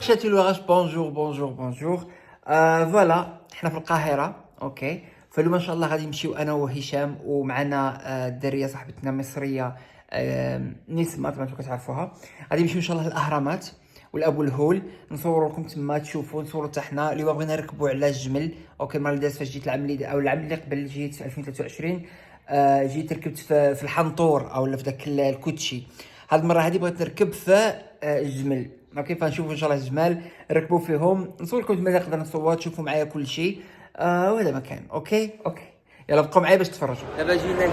شاتي لوغاش بونجور. فوالا حنا في القاهرة. اوكي، فاليوم ان شاء الله غادي نمشيو انا وهشام ومعنا الدرية صاحبتنا مصرية نسمة، ما كتعرفوها. غادي نمشيو ان شاء الله للاهرامات والابو الهول، نصوروا لكم تما تشوفوا، نصوروا حتى حنا. اليوم بغينا نركبوا على الجمل. اوكي، المره اللي دازت فاش جيت العام اللي قبل جيت في 2023 جيت ركبت في الحنطور او في داك الكوتشي. هاد المره هادي بغيت نركب في الجمل. اوكي، فنشوفوا ان شاء الله الجمال نركبوا فيهم، نصور لكم تما نقدر نصور تشوفوا معايا كل شيء. وهذا مكان. اوكي يلا بقوا معايا باش تفرجوا. دابا جينا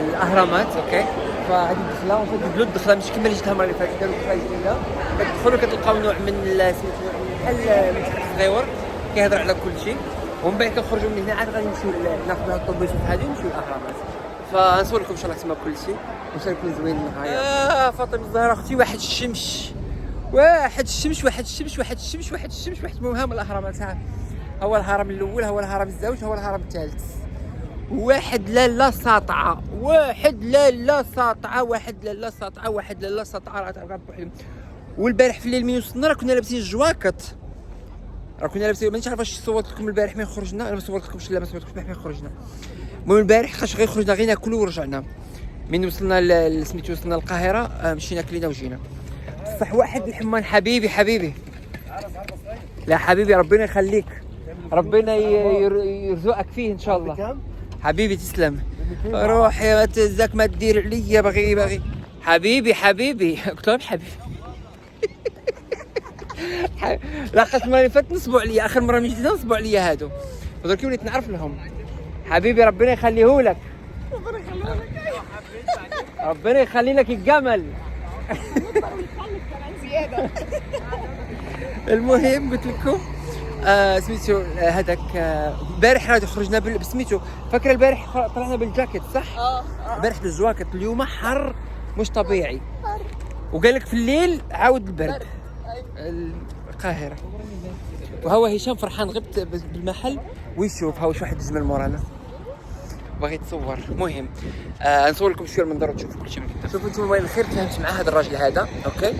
الاهرامات. اوكي، فهذه الدخله وفهاد الدخله مش كما اللي جيتها المره اللي فاتت، داروا دخله جديده. كتدخلوا كتلقاو نوع من بحال متحف صغيور كيهضر على كل شيء، ومن بعد كنخرجوا من هنا عاد غادي نمشيو ناخذوا الطوبيس هذه ونمشيو الاهرامات. فنصور لكم ان شاء الله تما كل شيء وان شاء الله يكون زوين النهار. فاطمه الزهراء اختي، واحد الشمس. المهم الاهرامات، ها هو الهرم الاول، هو الهرم الزوج، هو الهرم الثالث. واحد لاله ساطعه، راه تعرف بوحدهم. والبارح في الليل من وصلنا راه كنا لابسين الجواكط، مانيش عارف واش صورت لكم البارح من خرجنا. انا ما صورتلكمش، لا ما صورتلكمش البارح من خرجنا. المهم البارح خاش غير خرجنا غير ناكلوا ورجعنا. من وصلنا سميتو وصلنا القاهره مشينا كلينا وجينا. بصح واحد الحمان حبيبي لا حبيبي، ربنا يخليك، ربنا يرزقك فيه ان شاء الله حبيبي. تسلم روحي، ما تزاك ما تدير عليا. باغي حبيبي قلت لهم حبيبي. لاقت المره اللي فاتت نصبوا عليا، اخر مره من جديد نصبوا عليا هادو، ودرك وليت نعرف لهم حبيبي. ربنا يخليه لك، ربنا يخلي لك الجمل. المهم قلت لكم سميتو هذاك البارح راه خرجنا سميتو فاكره البارح طلعنا بالجاكيت صح؟ البارح بالجواكيت. اليوم حر مش طبيعي، وقال لك في الليل عاود البرد. القاهره. وهو هشام فرحان غبت بالمحل ويشوف ها واش واحد الجمل مورانا باغي تصور. المهم نصور لكم شويه المنظر وتشوفوا كلشي من قدام. شوفوا انتم وين الخير. تفاهمت مع هذا الراجل هذا. اوكي،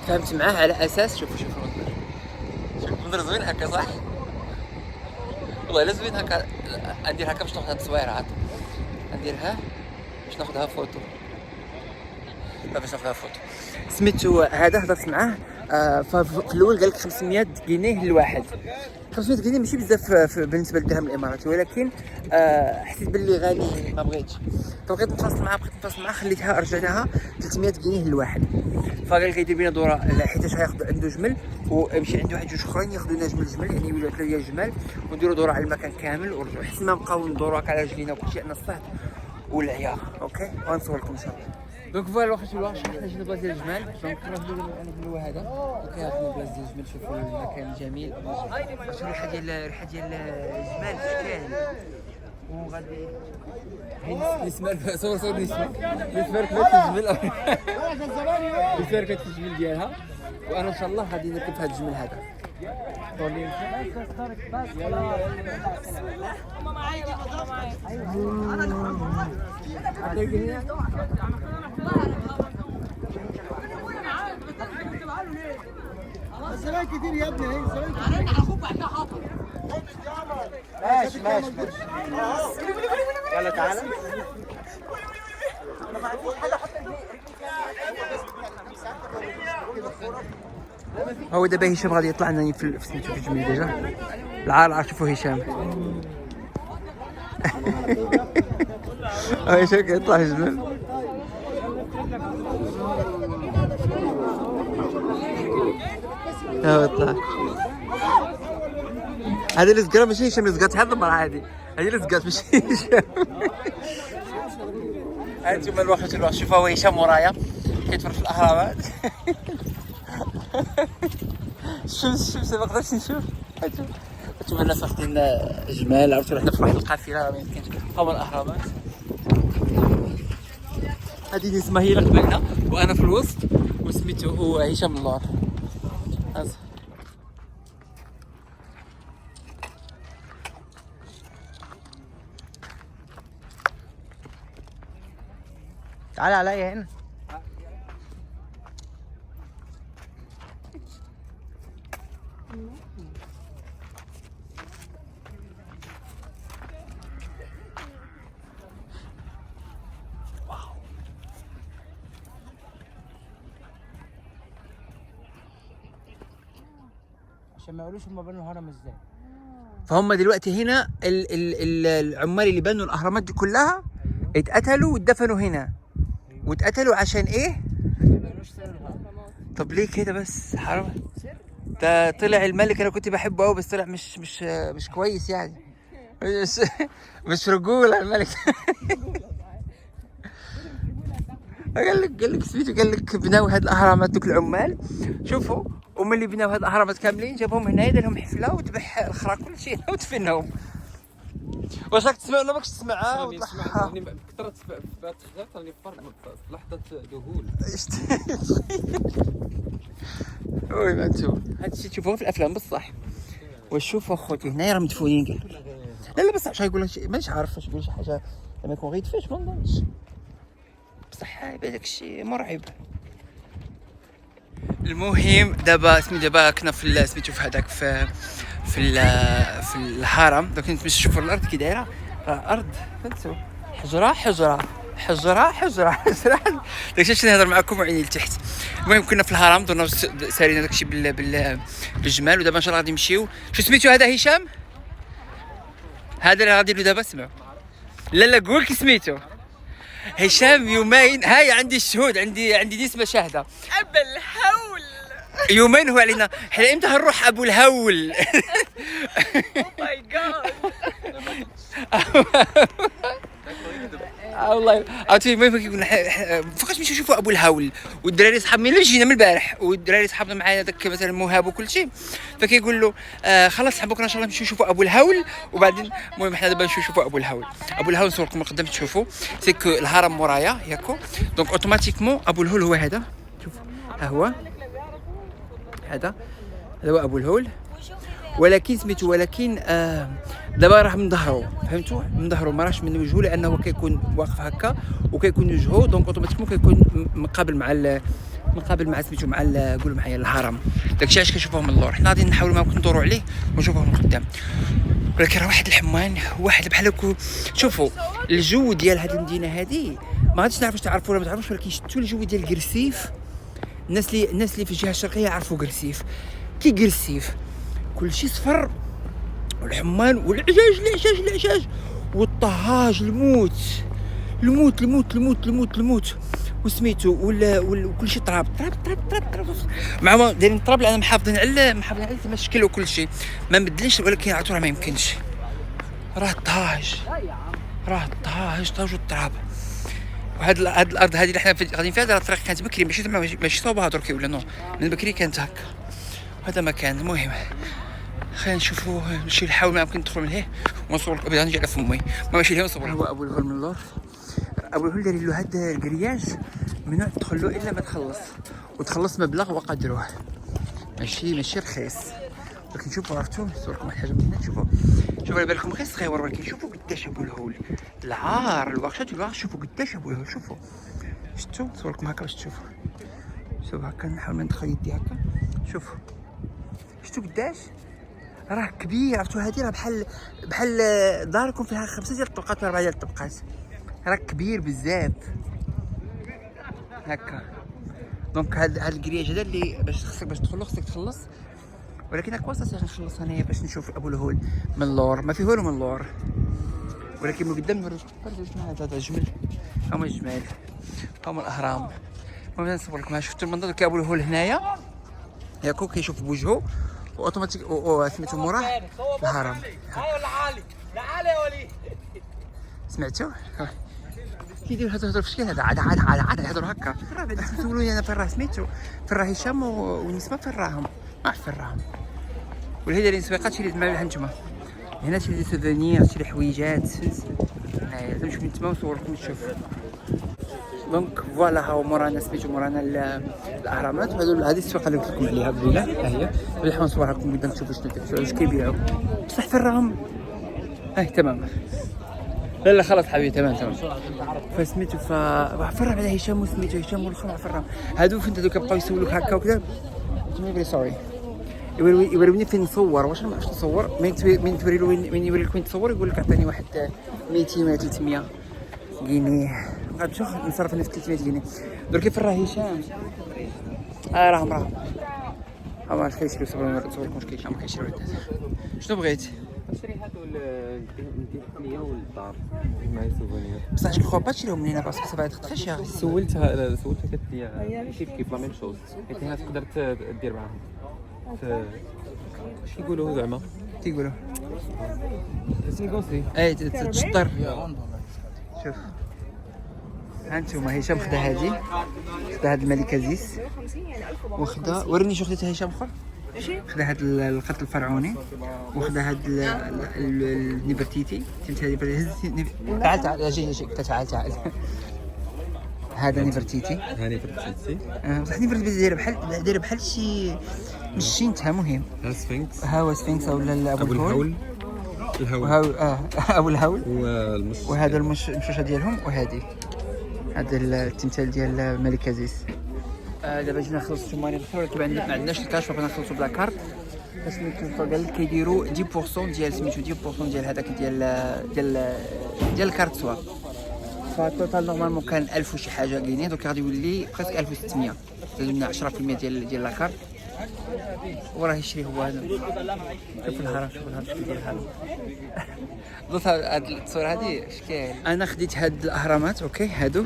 تفاهمت معاه على اساس شوفوا المنظر. شوف المنظر زوين هكا صح؟ والله لا زوين هكا. ندير هكا باش ناخذ هاد التصويرات، نديرها باش ناخذها فوتو. سميتو هذا هضرت معاه في الاول قال لك 500 جنيه للواحد. 500 جنيه ماشي بزاف بالنسبه للدرهم الاماراتي، ولكن حسيت باللي غالي ما بغيتش. فبغيت نتواصل معاه خليتها رجعناها 300 جنيه للواحد. فقال لي يدير بينا دوره حيتاش غياخذ عنده جمل ويمشي عنده واحد جوج اخرين ياخذوا لنا جمل يعني يولوا 3 جمال ونديروا دوره على المكان كامل ونرجعوا، حيت ما نبقاو ندوروا على رجلينا وكلشي عندنا الصهد والعيار. اوكي، ونصور لكم ان شاء الله. دونك فوالا واخا شويه حنا جينا بلاصه ديال الجمال. دونك هو هذا. اوكي، هذا بلاصه ديال الجمال. شوفوا المكان جميل. شوفوا الريحه ديال الجمال كامل. وغادي نسمع صور نسمع ركبت الجمل ركبت الجمل ديالها. وانا ان شاء الله غادي نركب في هذا الجمل هذا. الزمان كتير يا ابني. هي الزمان كتير. انا اخوك بعدها خاطر. ماشي يلا تعالى. هو دابا هشام غادي يطلع لنا في سميتو في الجميل ديجا. العار شوفوا هشام. هشام كيطلع في الجمل. طلع. هذه الزقره ماشي هشام اللي زقات هذا المره، هذه اللي زقات ماشي هشام. هانتوما الوقت شوفوا هو هشام ورايا كيتفرج في الاهرامات. الشمس ما نقدرش نشوف. هانتوما الناس واخدين جمال. عرفتوا حنا في واحد القافله ما يمكنش هما الاهرامات. هذه نسمه هي اللي قبلنا وانا في الوسط وسميتو هو هشام اللور. تعال عليا هنا. عشان ما يقولوش هم بنوا الهرم ازاي. فهم دلوقتي هنا العمال اللي بنوا الاهرامات دي كلها اتقتلوا واتدفنوا هنا. واتقتلوا عشان ايه؟ طب ليه كده بس؟ حرام. ده طلع الملك انا كنت بحبه قوي، بس طلع مش كويس يعني. مش رجوله الملك. قال لك سميتو، قال لك بناو هاد الاهرامات دوك العمال. شوفوا، ومن اللي بناو هاد الاهرامات كاملين جابهم هنا يدير لهم حفله وذبح الخرا كل شيء ودفنهم. واش راك تسمع ولا ماكش تسمع؟ راني سمعت، راني كثرت في تخيلت راني في لحظة ذهول. وي ما انتم هاد الشيء تشوفوه في الافلام بصح. واش شوفوا اخوتي هنايا راه مدفونين كاع. لا بصح واش غايقول لك؟ مانيش عارف واش يقول شي حاجه لما يكون غيدفش، ما نظنش. بصح يبان داك الشيء مرعب. المهم دابا دابا كنا في سميتو في هذاك في الهرم. دوك كنت نمشي نشوف الارض كي دايره. راه ارض فهمتوا، حجره داكشي اللي نهضر معكم وعيني لتحت. المهم كنا في الهرم، درنا سارينا داكشي بالجمال. ودابا ان شاء الله غادي نمشيو. شو سميتو هذا؟ هشام هذا اللي غادي نديرو دابا. سمعوا. لا قول كي سميتو. هشام يومين هاي عندي الشهود، عندي نسبة شاهدة. أبو الهول. يومين هو علينا. احنا امتى هنروح ابو الهول؟ او ماي جاد. والله عرفتي المهم كيقولنا فقط نمشيو نشوفوا ابو الهول. والدراري صحابنا اللي جينا من البارح، والدراري صحابنا معايا داك مثلا مهاب وكل شيء، فكيقول له خلاص صحاب بكره ان شاء الله نمشيو نشوفوا ابو الهول. وبعدين المهم حنا دابا نمشيو نشوفوا ابو الهول. ابو الهول نصوركم من قدام تشوفوا سيكو الهرم مورايا ياكو. دونك اوتوماتيكمون ابو الهول هو هذا. شوفوا ها هو هذا هو ابو الهول. ولكن سميتو دابا راه من ظهرو، فهمتوا؟ من ظهرو ما راهش من وجهه، لانه كيكون واقف هكا وكيكون وجهه. دونك اوتوماتيكمون كيكون مقابل مع سميتو مع قولوا معايا الهرم. داكشي علاش كنشوفوه من اللور. حنا غادي نحاولوا ما ندوروا عليه ونشوفوه من قدام. ولكن راه واحد الحمان، واحد بحال هكا. شوفوا الجو ديال هذه المدينه هذه ما غاديش نعرفوا تعرفوا ولا ما تعرفوش، ولكن شفتوا الجو ديال قرسيف. الناس اللي في الجهه الشرقيه يعرفوا قرسيف. كي قرسيف كلشي صفر، والحمان والعجاج والطهاج الموت وسميتو وكل شيء تراب مع دايرين التراب، لان محافظين على الشكل وكل شيء ما مبدلش. ولكن عرفتوا راه ما يمكنش، راه الطهاج والتراب. وهاد الارض هذه اللي حنا غاديين فيها، هذه الطريق كانت بكري ماشي صوبها دركي ولا نو، من بكري كانت هكا. هذا مكان. المهم خلينا نشوفوا نمشي نحاول ما يمكن ندخل من هنا ونصور لكم. بدي نرجع لفمي ما ماشي لهنا نصور. هو ابو الهول من اللور. ابو الهول داير له هذا الكرياج ممنوع تدخل له الا ما تخلص مبلغ وقدره، ماشي رخيص. ولكن شوفوا عرفتوا نصور لكم حاجه من هنا. شوفوا على بالكم غير صغير، ولكن شوفوا قداش ابو الهول العار الواخشات شوفوا قداش ابو الهول. شوفوا شفتوا نصور لكم هكا باش تشوفوا. شوفوا هكا نحاول ما ندخل يدي هكا. شفتوا قداش راه كبير. عرفتوا هذه راه بحال داركم فيها 5 ديال الطبقات ولا 4 ديال الطبقات. راه كبير بزاف هكا. دونك هاد الكرياج هذا اللي باش تدخل خصك تخلص. ولكن هاك وصلت عشان نخلص انايا باش نشوف ابو الهول من اللور. ما فيه والو من اللور، ولكن من قدام نوريكم هذا الجمل. هما الجمال، هما الاهرام. المهم نصور لكم. شفتوا المنظر كي ابو الهول هنايا ياكو كيشوف بوجهه واوتوماتيك سميتو موراه الهرم. تعالى يا وليد. سمعتوا كيديروا هذا في شكل هذا عاد يهضروا هكا. تسولوني انا فين راه سميتو، فين راه هشام ونسمه فين راهم؟ ما عرف فين راهم. والهي دايرين سويقات شي اللي تما هانتوما هنا شي سوفونير شي حويجات. هنايا نمشيو من تما ونصور لكم تشوفوا. دونك فوالا هاو مورانا سميتو مورانا الاهرامات. هذه السويقه اللي قلت لكم عليها قبيله ها هي. اللي حنا نصورها لكم قدام تشوفوا شنو واش كيبيعوا. بصح فين راهم؟ تمام. لا خلاص حبيبي تمام. فسميتو فرع على هشام وسميتو هشام والخمع فرع هادو فين كيبقاو يسولوك هكا وكذا. سوري يوريني فين نصور، واش انا ما عرفتش نصور. من توري له وين يوري لك وين تصور، يقول لك عطيني واحد 200 ولا 300 جنيه. غنمشيو نصرف انا في 300 جنيه. درك كيف راه هشام راهم واش كيشريو صوركم واش كيشريو ما كيشريو الدات. شنو بغيت؟ نشري هادو ندير الحميه والدار معايا سوفونير. بصح جو كخوا با تشريهم من هنا باسكو سافا اتر تري شير. سولتها كدير كيف لا ميم شوز، حيت هنا تقدر دير معاهم اش كيقولوا زعما تيقولوا سيغوسي. اي تشطر. شوف ها انتوما هشام خدا هادي، خدا هاد الملكه زيس، وخدا وريني شو خديتها هشام اخر. خدا هاد الخط الفرعوني، وخدا هاد النيفرتيتي. تعال اجي تعال هذا نيفرتيتي. هاني فرتيتي بصح نيفرتيتي دايره بحال شي مش شينتها. مهم السفنكس، ها هو سفنكس ولا ابو الهول. الهول ابو الهول. وهذا المشوشه ديالهم، وهذه هذا التمثال ديال الملكه زيس. دابا جينا نخلصوا السوماري الاخر، ولكن ما عندناش الكاش، بغينا نخلصوا بلا كارت. باش قال لك كيديروا 10% ديال سميتو 10% ديال هذاك ديال الكارت سوا. فالتوتال نورمالمون كان 1000 وشي حاجه كاينين، دوك غادي يولي بريسك 1600. زادوا لنا 10% ديال لا كارت. وراه يشري هو هذا. شوف الهرم كيف كيدير الهرم. دوك هاد الصوره هادي شكال. انا خديت هاد الاهرامات اوكي، هادو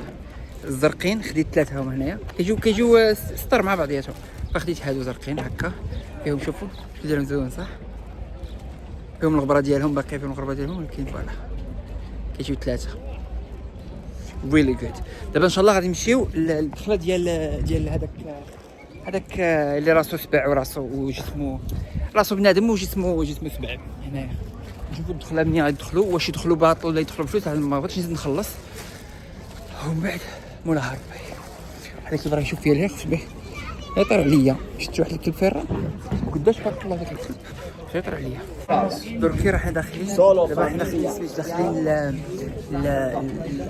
الزرقين خديت 3 هما هنايا، كيجيو سطر مع بعضياتهم. فخديت هادو زرقين هكا فيهم، شوفوا شكون دايرهم زوين صح، فيهم الغبره ديالهم، باقي فيهم الغبره ديالهم، ولكن فوالا كيجيو 3 ريلي جود. دابا ان شاء الله غادي نمشيو للدخله ديال هذاك اللي راسو سبع وراسو وجسمو راسو بنادم وجسمو سبع هنايا. نشوفوا الدخله منين غيدخلوا، واش يدخلوا باطل ولا يدخلوا بفلوس. ما بغيتش نزيد نخلص، ومن بعد مولاها ربي هذاك اللي بغا يشوف فيا الهيخ به يطير عليا. شفت واحد الكلب فيرا وقداش بارك الله ذاك الكلب يطير عليا. دركي راح داخلين دابا، حنا داخلين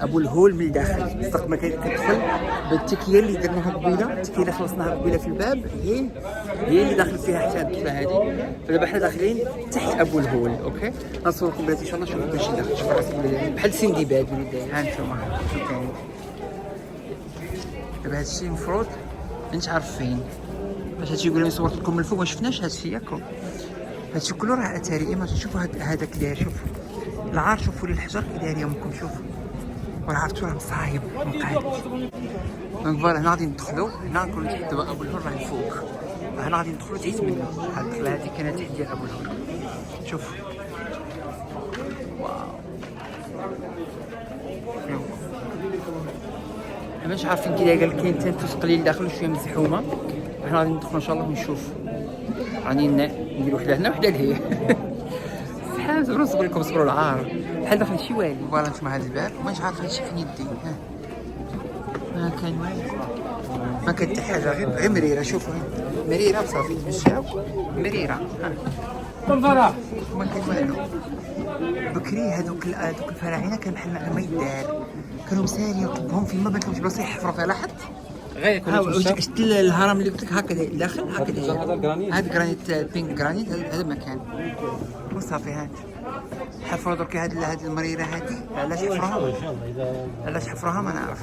ابو الهول من الداخل. السوق ما كتدخل بالتكيه اللي درناها قبيله، التكيه اللي خلصناها قبيله في الباب هي اللي داخل فيها حتى الكتله هذه. فدابا حنا داخلين تحت ابو الهول اوكي. غنصوركم بلاتي ان شاء الله. شوفوا باش داخل، شوفوا راسي بحال سندباد ولا داير. ها انتما دابا هادشي المفروض مانيش عارف فين، باش هادشي يقول لي صورت لكم من الفوق ما شفناش هادشي ياكم. هادشي كله راه اثري. اما شوفوا هذاك داير، شوفوا العار، شوفوا لي الحجر كي داير يمكم، شوفوا وراه عرفتوا راه مصايب مقاد. دونك فوالا هنا غادي ندخلوا، هنا نكونوا تحت دابا ابو الهول راه الفوق، هنا غادي ندخلوا تحت منه. هاد الدخله هادي كانت تحت ديال ابو الهول. شوف واو مانيش عارفين كي قال كاين تنفس قليل داخل وشويه مزحومه. حنا غادي ندخلوا ان شاء الله ونشوف. راني ندير وحده هنا وحده لهيه. صحاب صبروا لكم، صبروا العار بحال داخل شي والي. فوالا نتوما هذا الباب مانيش عارف هادشي فين يدي. ما كان والو، ما كان حتى حاجه، غير مريره. شوفوا مريره بصافي تمشاو مريره. ما كان والو. بكري هذوك الفراعنه كان بحال ما يدار، كانوا مسالين وطبهم فيما بانت لهم شي بلاصه يحفروا فيها. لاحظت غير يكون شفت الهرم اللي قلت لك هكا داخل هكا هذا الجرانيت، هذا جرانيت بينك جرانيت. هذا المكان وصافي. هاد حفروا درك هاد المريره هادي. علاش حفروها ما نعرف.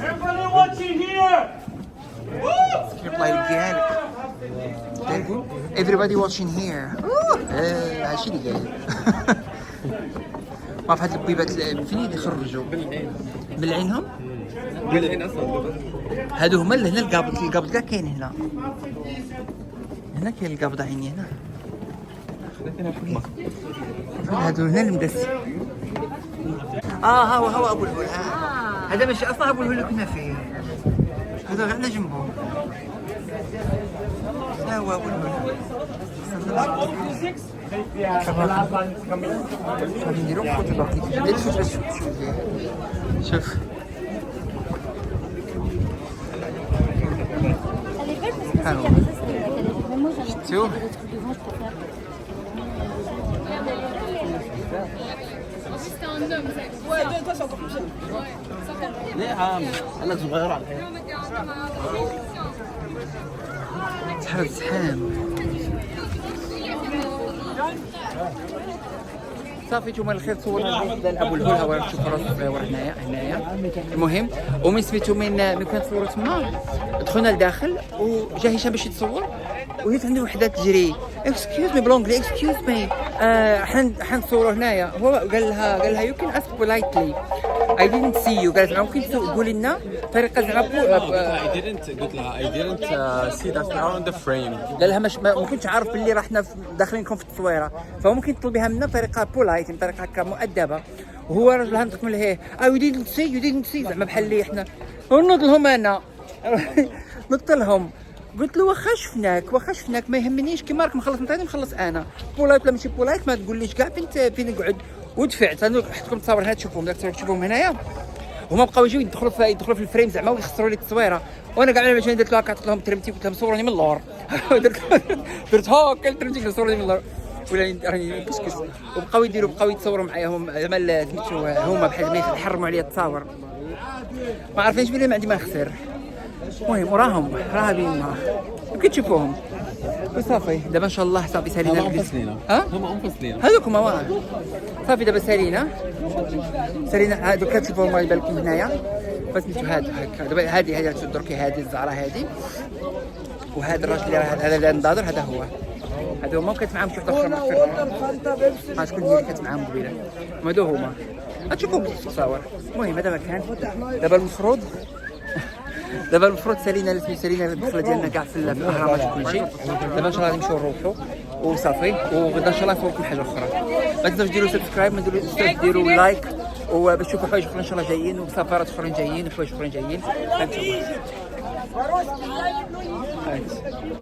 يطلع يلقيها لك everybody watching here. هادشي اللي قايل. ما في هاد البيبات فين يخرجوا بالعينهم. بالعين اصلا هادو هما اللي هنا القابض كاع كاين هنا. هنا كاين القابض عيني هنا. هادو هنا المدسي. ها هو ابو الهول. هذا ماشي اصلا ابو الهول اللي كنا فيه، هذا غير على جنبه. ها هو ابو الهول. غادي نديرو فوتو باقي دير شوف شفتو. ليه عام انا صغير على الحين. زحام صافي نتوما الخير صورنا الوحده ابو الهول ها تشوفوا راسو ورا هنايا المهم ومن سميتو من كنا تصوروا تما دخلنا لداخل وجا هشام باش يتصور وليت عندي وحده تجري اكسكيوز مي بلونجلي اكسكيوز مي حنصوروا هنايا هو قال لها يو كان اسك بولايتلي اي ديدنت سي يو قالت معاه ممكن تقولي لنا طريقه زعما قلت لها I didn't see that now in the frame. قال لها ما كنتش عارف باللي راه حنا داخلين لكم في التصويره فممكن تطلبيها منا بطريقه بولايت بطريقه هكا مؤدبه وهو راجل هندق من ليه يو ديدنت سي زعما بحال اللي حنا نوض لهم انا نط لهم قلت له واخا شفناك ما يهمنيش كيما راك مخلص نطيني نخلص انا بولايت ولا ماشي بولايت ما تقوليش كاع فين نقعد ودفعت انا حطكم التصاور هنا تشوفوهم هنايا هما بقاو يجيو يدخلوا في الفريم زعما ويخسروا لي التصويره وانا كاع باش درت له هكا عطيت لهم ترمتي قلت لهم صوروني من اللور درت هكا ترمتي صوروني من اللور ولا راني كسكس وبقاو يتصوروا معايا زعما سميتو هما بحال ما يحرموا عليا التصاور ما عارفينش بلي ما عندي ما نخسر المهم وراهم راهبين يمكن تشوفوهم وصافي دابا ان شاء الله صافي سالينا هما منفصلين هذوك هما صافي دابا سالينا هذوك كتشوفوهم الله يبارك لكم هنايا فسميتو هذا هكا دابا هذه دركي هذه الزعره هذه وهذا الراجل اللي هذا اللي ناظر هذا هما كانت معاهم شي وحده اخرى ما شكون هي اللي كانت معاهم قبيله هادو هما غتشوفوهم في التصاور المهم دابا كان دابا المفروض سالينا الدخله ديالنا كاع في الاهرامات وكل شيء دابا ان شاء الله نمشيو نروحوا وصافي وغدا ان شاء الله نصوركم حاجه اخرى ما تنساوش ديروا سبسكرايب ما تنساوش ديروا لايك وباش تشوفوا حوايج اخرى ان شاء الله جايين وسفرات اخرين جايين وحوايج اخرين جايين